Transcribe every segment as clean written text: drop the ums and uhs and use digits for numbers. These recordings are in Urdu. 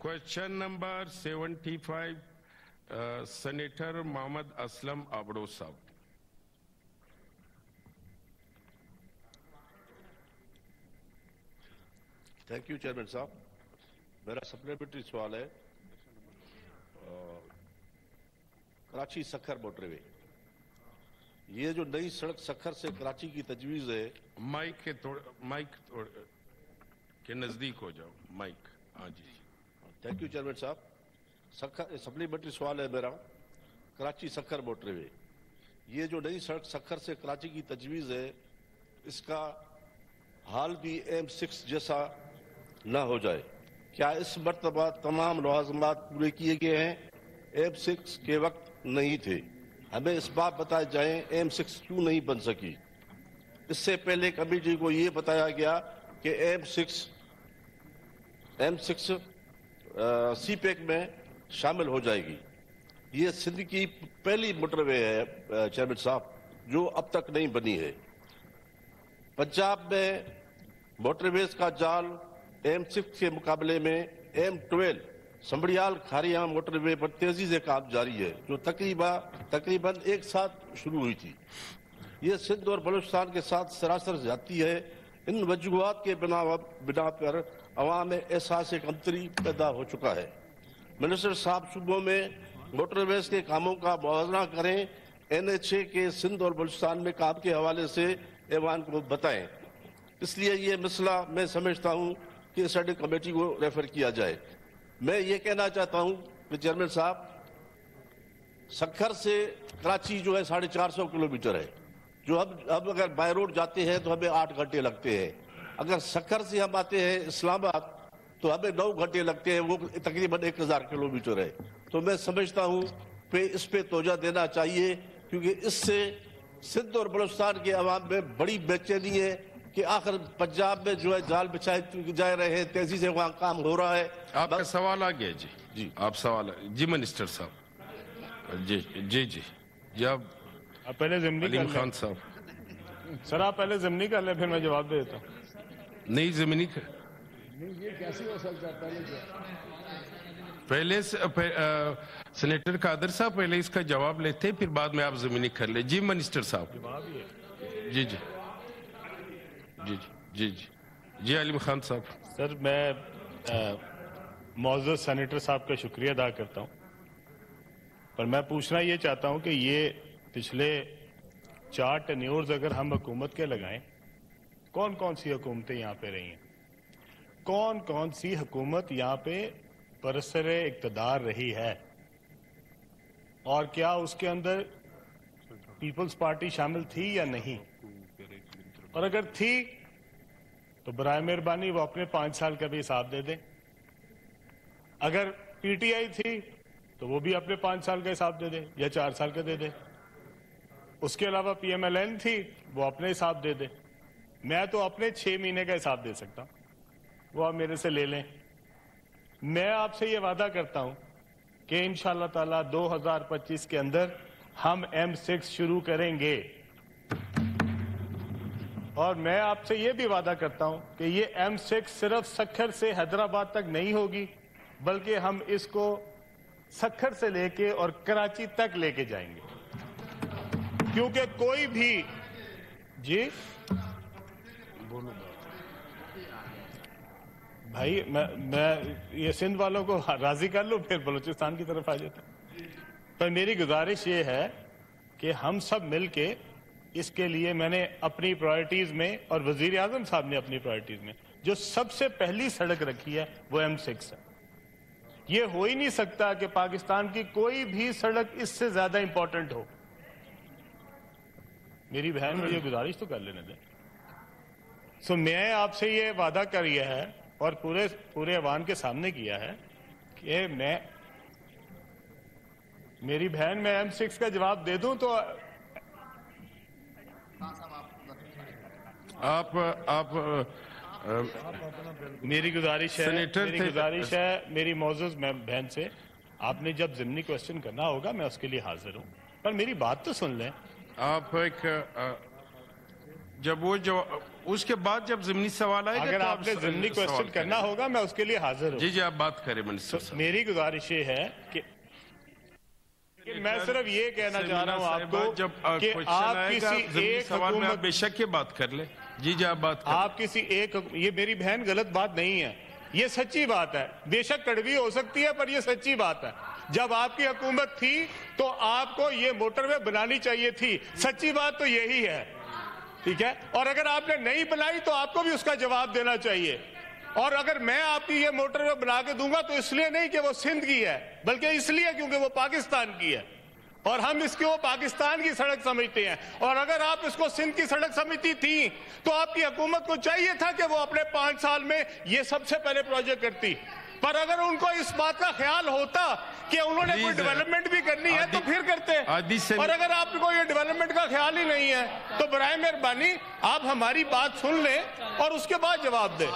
Question number 75, Senator Mohammad Aslam Abdo Sahab. Thank you chairman صاحب. میرا سپلیمنٹری سوال ہے کراچی سکھر موٹر وے. یہ جو نئی سڑک سکھر سے کراچی کی تجویز ہے. مائک کے نزدیک ہو جاؤ. مائک. ہاں جی. تھینک یو چیئرمین صاحب. سپلیمنٹری سوال ہے میرا کراچی سکھر موٹر وے. یہ جو نئی سڑک سکھر سے کراچی کی تجویز ہے اس کا حال بھی M6 جیسا نہ ہو جائے. کیا اس مرتبہ تمام لوازمات پورے کیے گئے ہیں؟ M6 کے وقت نہیں تھے. ہمیں اس بات بتائے جائیں M6 کیوں نہیں بن سکی. اس سے پہلے کمیٹی کو یہ بتایا گیا کہ M6 سی پیک میں شامل ہو جائے گی. یہ سندھ کی پہلی موٹر وے ہے چیئرمین صاحب جو اب تک نہیں بنی ہے. پنجاب میں موٹر ویز کا جال M6 کے مقابلے میں M12 سمبڑیال کھاریاں موٹر وے پر تیزی سے کام جاری ہے جو تقریباً ایک ساتھ شروع ہوئی تھی. یہ سندھ اور بلوچستان کے ساتھ سراسر زیادتی ہے. ان وجوہات کے بنا پر عوام میں احساس کمتری پیدا ہو چکا ہے. منسٹر صاحب صوبوں میں موٹر ویز کے کاموں کا موازنہ کریں. NHA کے سندھ اور بلوچستان میں کام کے حوالے سے ایوان کو بتائیں. اس لیے یہ مسئلہ میں سمجھتا ہوں کہ اسٹڈی کمیٹی کو ریفر کیا جائے. میں یہ کہنا چاہتا ہوں کہ چیئرمین صاحب سکھر سے کراچی جو ہے 450 کلومیٹر ہے جو اب اگر بائی روڈ جاتے ہیں تو ہمیں 8 گھنٹے لگتے ہیں. اگر سکھر سے ہم آتے ہیں اسلام آباد تو ہمیں 9 گھنٹے لگتے ہیں. وہ تقریباً 1000 کلومیٹر ہے. تو میں سمجھتا ہوں کہ اس پہ توجہ دینا چاہیے کیونکہ اس سے سندھ اور بلوچستان کے عوام میں بڑی بے چینی ہے کہ آخر پنجاب میں جو ہے جال بچھائے جا رہے ہیں. تیزی سے وہاں کام ہو رہا ہے. آپ کا سوال آ گیا. جی آپ سوال جی منسٹر صاحب. جی آپ پہلے ضمنی علیم خان صاحب. سر آپ پہلے ضمنی کر لیں پھر میں جواب دے دیتا ہوں. نہیں ضمنی یہ کیسے ہو سکتا ہے؟ پہلے سینیٹر قادر صاحب پہلے اس کا جواب لیتے پھر بعد میں آپ ضمنی کر لیں. جی منسٹر صاحب. جی علیم خان صاحب. سر میں معزز سینیٹر صاحب کا شکریہ ادا کرتا ہوں پر میں پوچھنا یہ چاہتا ہوں کہ یہ پچھلے 4 ٹینیورز اگر ہم حکومت کے لگائیں کون کون سی حکومتیں یہاں پہ رہی ہیں؟ کون سی حکومت یہاں پہ برسر اقتدار رہی ہے اور کیا اس کے اندر پیپلز پارٹی شامل تھی یا نہیں؟ اور اگر تھی تو برائے مہربانی وہ اپنے 5 سال کا بھی حساب دے دیں. اگر PTI تھی تو وہ بھی اپنے 5 سال کا حساب دے دے یا 4 سال کا دے دے. اس کے علاوہ PMLN تھی وہ اپنے حساب دے دے. میں تو اپنے 6 مہینے کا حساب دے سکتا ہوں. وہ آپ میرے سے لے لیں. میں آپ سے یہ وعدہ کرتا ہوں کہ انشاءاللہ تعالیٰ 2025 کے اندر ہم M6 شروع کریں گے. اور میں آپ سے یہ بھی وعدہ کرتا ہوں کہ یہ M6 صرف سکھر سے حیدرآباد تک نہیں ہوگی بلکہ ہم اس کو سکھر سے لے کے اور کراچی تک لے کے جائیں گے. کیونکہ کوئی بھی جی بھائی میں یہ سندھ والوں کو راضی کر لوں پھر بلوچستان کی طرف آ جاتا ہوں. پر میری گزارش یہ ہے کہ ہم سب مل کے اس کے لیے میں نے اپنی پرائرٹیز میں اور وزیر اعظم صاحب نے اپنی پرائرٹیز میں جو سب سے پہلی سڑک رکھی ہے وہ M6 ہے. یہ ہو ہی نہیں سکتا کہ پاکستان کی کوئی بھی سڑک اس سے زیادہ امپورٹنٹ ہو. میری بہن مجھے گزارش تو کر لینے دیں. میں آپ سے یہ وعدہ کیا ہے اور پورے عوام کے سامنے کیا ہے کہ میری بہن میں M6 کا جواب دے دوں تو آپ میری گزارش ہے میری معزز بہن سے آپ نے جب ضمنی کوسچن کرنا ہوگا میں اس کے لیے حاضر ہوں. پر میری بات تو سن لیں. آپ جب اس کے بعد جب ضمنی سوال آئے گا اگر تو آپ نے ضمنی سوال کوشچن کریں۔ کرنا ہوگا میں اس کے لیے حاضر ہوں۔ جی جی آپ بات کریں منسٹر صاحب۔ میری گزارش یہ ہے کہ میں صرف یہ کہنا چاہ رہا ہوں آپ کو جب کہ آپ کسی ایک سوال میں آپ حکومت بے شک یہ بات کر لیں۔ جی جی آپ بات کریں۔ آپ کسی ایک یہ میری بہن غلط بات نہیں ہے، یہ سچی بات ہے، بے شک کڑوی ہو سکتی ہے پر یہ سچی بات ہے۔ جب آپ کی حکومت تھی تو آپ کو یہ موٹر وے بنانی چاہیے تھی، سچی بات تو یہی ہے، ٹھیک ہے؟ اور اگر آپ نے نہیں بنائی تو آپ کو بھی اس کا جواب دینا چاہیے۔ اور اگر میں آپ کی یہ موٹر وے بنا کے دوں گا تو اس لیے نہیں کہ وہ سندھ کی ہے، بلکہ اس لیے کیونکہ وہ پاکستان کی ہے اور ہم اس کو پاکستان کی سڑک سمجھتے ہیں۔ اور اگر آپ اس کو سندھ کی سڑک سمجھتی تھی تو آپ کی حکومت کو چاہیے تھا کہ وہ اپنے 5 سال میں یہ سب سے پہلے پروجیکٹ کرتی۔ پر اگر ان کو اس بات کا خیال ہوتا کہ انہوں نے کوئی ڈیولپمنٹ بھی کرنی ہے تو پھر کرتے، اور اگر آپ کو یہ ڈیولپمنٹ کا خیال ہی نہیں ہے تو برائے مہربانی آپ ہماری بات سن لیں اور اس کے بعد جواب دیں۔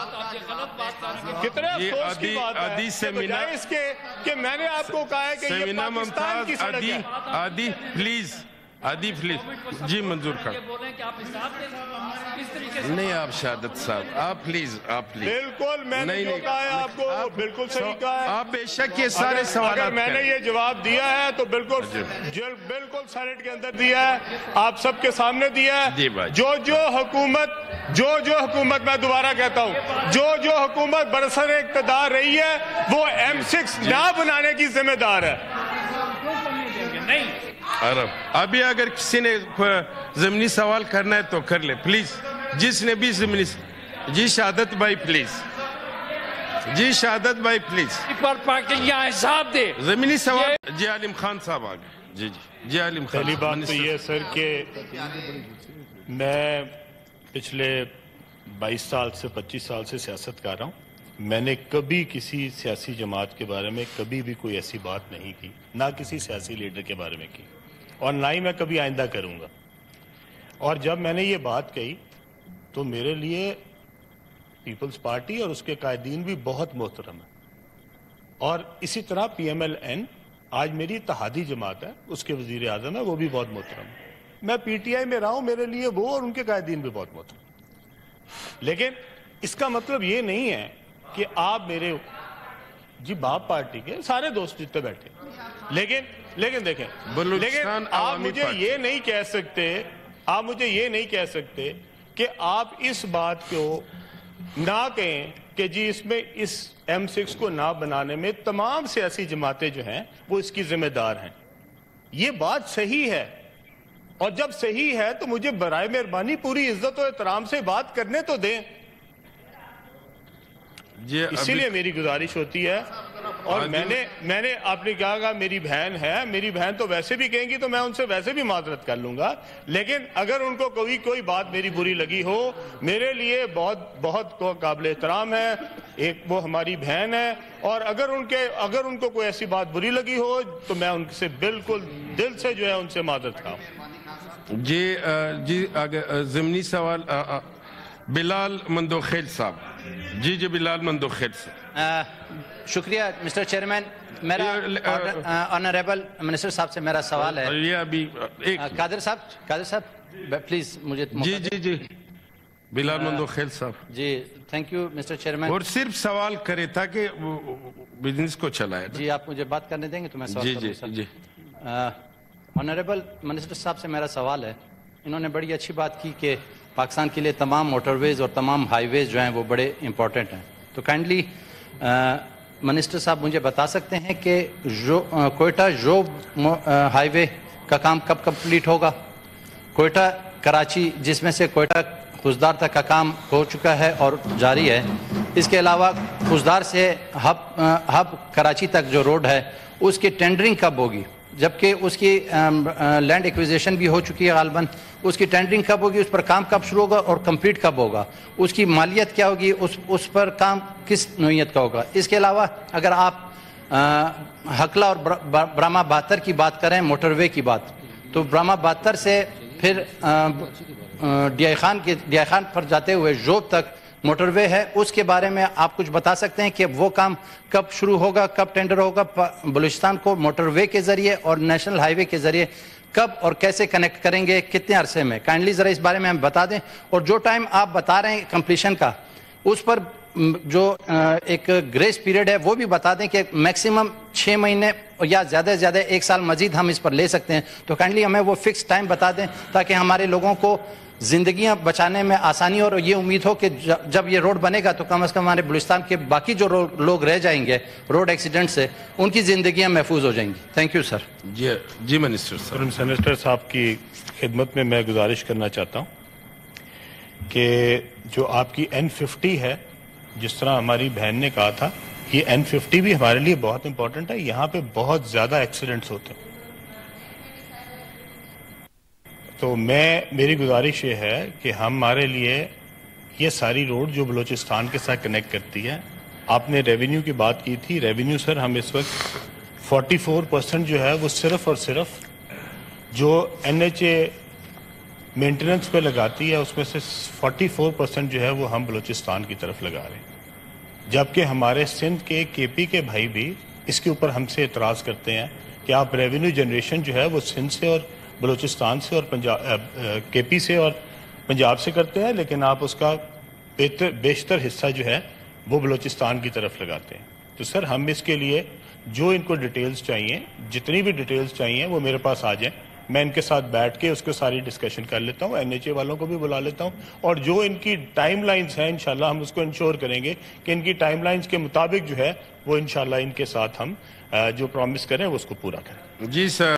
کتنے افسوس کی بات ہے کہ بجائے اس کے کہ میں نے آپ کو کہا ہے کہ یہ پاکستان کی سڑک ہے۔ عادی پلیز، عادی پلیز، جی منظور کر نہیں آپ شہادت صاحب، آپ پلیز، آپ پلیز۔ بالکل میں نے جو کہا ہے آپ کو بالکل صحیح کہا ہے۔ آپ بے شک یہ سارے سوالات اگر میں نے یہ جواب دیا ہے تو بالکل سینٹ کے اندر دیا ہے، آپ سب کے سامنے دیا ہے۔ جو حکومت میں دوبارہ کہتا ہوں، جو حکومت برسر اقتدار رہی ہے وہ M6 نہ بنانے کی ذمہ دار ہے۔ ابھی اگر کسی نے ضمنی سوال کرنا ہے تو کر لے پلیز، جس نے بھی ضمنی، جی شہادت بھائی پلیز، جی شہادت بھائی پلیز پر پارکنگ یا حساب دے۔ ضمنی سوال جی عالم خان صاحب آگے۔ جی جی جی عالم خان۔ پہلی بات تو یہ سر کہ میں پچھلے 22 سال سے 25 سال سے سیاست کر رہا ہوں، میں نے کبھی کسی سیاسی جماعت کے بارے میں کبھی بھی کوئی ایسی بات نہیں کی، نہ کسی سیاسی لیڈر کے بارے میں کی، اور نہ ہی میں کبھی آئندہ کروں گا۔ اور جب میں نے یہ بات کہی تو میرے لیے پیپلز پارٹی اور اس کے قائدین بھی بہت محترم ہے، اور اسی طرح PMLN آج میری اتحادی جماعت ہے، اس کے وزیر اعظم ہے، وہ بھی بہت محترم ہے۔ میں PTI میں رہا ہوں، میرے لیے وہ اور ان کے قائدین بھی بہت محترم۔ لیکن اس کا مطلب یہ نہیں ہے کہ آپ میرے جی باپ پارٹی کے سارے دوست جتنے بیٹھے، لیکن دیکھیں، لیکن آپ مجھے یہ نہیں کہہ سکتے کہ آپ اس بات کو نہ کہیں کہ جی اس میں اس M6 کو نہ بنانے میں تمام سیاسی جماعتیں جو ہیں وہ اس کی ذمہ دار ہیں۔ یہ بات صحیح ہے، اور جب صحیح ہے تو مجھے برائے مہربانی پوری عزت و احترام سے بات کرنے تو دیں۔ اسی لیے میری گزارش ہوتی ہے، اور میں نے آپ نے کہا میری بہن ہے، میری بہن تو ویسے بھی کہیں گی تو میں ان سے ویسے بھی معذرت کر لوں گا، لیکن اگر ان کو کوئی بات میری بری لگی ہو، میرے لیے بہت قابل احترام ہے، ایک وہ ہماری بہن ہے، اور اگر ان کو کوئی ایسی بات بری لگی ہو تو میں ان سے بالکل دل سے جو ہے ان سے معذرت کروں۔ جی ضمنی سوال بلال مندوخیل صاحب۔ جی بلال مندوخیل صاحب۔ شکریہ مسٹر چیئرمین، میرا آنریبل منسٹر صاحب سے میرا سوال ہے۔ یہ ابھی قادر صاحب پلیز مجھے جی بلال مندوخیل صاحب۔ جی تھینک یو مسٹر چیئرمین۔ اور صرف سوال کرے تاکہ بزنس کو چلائے۔ جی آپ مجھے بات کرنے دیں گے تو میں سوال کروں سر۔ جی آنریبل منسٹر صاحب سے میرا سوال ہے، انہوں نے بڑی اچھی بات کی کہ پاکستان کے لیے تمام موٹر ویز اور تمام ہائی ویز جو ہیں وہ بڑے امپورٹنٹ ہیں، تو کائنڈلی منسٹر صاحب مجھے بتا سکتے ہیں کہ کوئٹہ جوب ہائی وے کا کام کب کمپلیٹ ہوگا؟ کوئٹہ کراچی، جس میں سے کوئٹہ خوزدار تک کا کام ہو چکا ہے اور جاری ہے، اس کے علاوہ خوزدار سے ہب کراچی تک جو روڈ ہے اس کی ٹینڈرنگ کب ہوگی؟ جبکہ اس کی لینڈ ایکویزیشن بھی ہو چکی ہے غالباً، اس کی ٹینڈرنگ کب ہوگی، اس پر کام کب شروع ہوگا اور کمپلیٹ کب ہوگا، اس کی مالیت کیا ہوگی، اس پر کام کس نوعیت کا ہوگا؟ اس کے علاوہ اگر آپ ہکلا اور براما 72 کی بات کریں، موٹر وے کی بات، تو براما 72 سے پھر ڈی آئی خان پر جاتے ہوئے جوب تک موٹر وے ہے، اس کے بارے میں آپ کچھ بتا سکتے ہیں کہ وہ کام کب شروع ہوگا، کب ٹینڈر ہوگا؟ بلوچستان کو موٹر وے کے ذریعے اور نیشنل ہائی وے کے ذریعے کب اور کیسے کنیکٹ کریں گے, کتنے عرصے میں, کائنڈلی ذرا اس بارے میں ہم بتا دیں. اور جو ٹائم آپ بتا رہے ہیں کمپلیشن کا, اس پر جو ایک گریس پیریڈ ہے وہ بھی بتا دیں کہ میکسیمم 6 مہینے یا زیادہ سے زیادہ 1 سال مزید ہم اس پر لے سکتے ہیں. تو کائنڈلی ہمیں وہ فکس ٹائم بتا دیں تاکہ ہمارے لوگوں کو زندگیاں بچانے میں آسانی اور یہ امید ہو کہ جب یہ روڈ بنے گا تو کم از کم ہمارے بلوچستان کے باقی جو لوگ رہ جائیں گے روڈ ایکسیڈنٹ سے, ان کی زندگیاں محفوظ ہو جائیں گی. Thank you sir. جی منسٹر صاحب. سینیٹر صاحب کی خدمت میں گزارش کرنا چاہتا ہوں کہ جو آپ کی N50 ہے, جس طرح ہماری بہن نے کہا تھا, یہ N50 بھی ہمارے لیے بہت امپورٹنٹ ہے. یہاں پہ بہت زیادہ ایکسیڈنٹس ہوتے ہیں. تو میری گزارش یہ ہے کہ ہمارے لیے یہ ساری روڈ جو بلوچستان کے ساتھ کنیکٹ کرتی ہے, آپ نے ریونیو کی بات کی تھی. ریونیو سر ہم اس وقت 44% جو ہے وہ صرف اور صرف جو NHA مینٹیننس پہ لگاتی ہے اس میں سے 44% جو ہے وہ ہم بلوچستان کی طرف لگا رہے ہیں. جبکہ ہمارے سندھ کے KP کے بھائی بھی اس کے اوپر ہم سے اعتراض کرتے ہیں کہ آپ ریونیو جنریشن جو ہے وہ سندھ سے اور بلوچستان سے اور KP سے اور پنجاب سے کرتے ہیں, لیکن آپ اس کا بیشتر حصہ جو ہے وہ بلوچستان کی طرف لگاتے ہیں. تو سر ہم اس کے لیے جو ان کو ڈیٹیلز چاہیے, جتنی بھی ڈیٹیلز چاہیے وہ میرے پاس آ جائیں. میں ان کے ساتھ بیٹھ کے اس کو ساری ڈسکشن کر لیتا ہوں. NHA والوں کو بھی بلا لیتا ہوں, اور جو ان کی ٹائم لائنز ہیں انشاءاللہ ہم اس کو انشور کریں گے کہ ان کی ٹائم لائنز کے مطابق جو ہے وہ انشاءاللہ ان کے ساتھ ہم جو پرومس کریں اس کو پورا کریں. جی سر.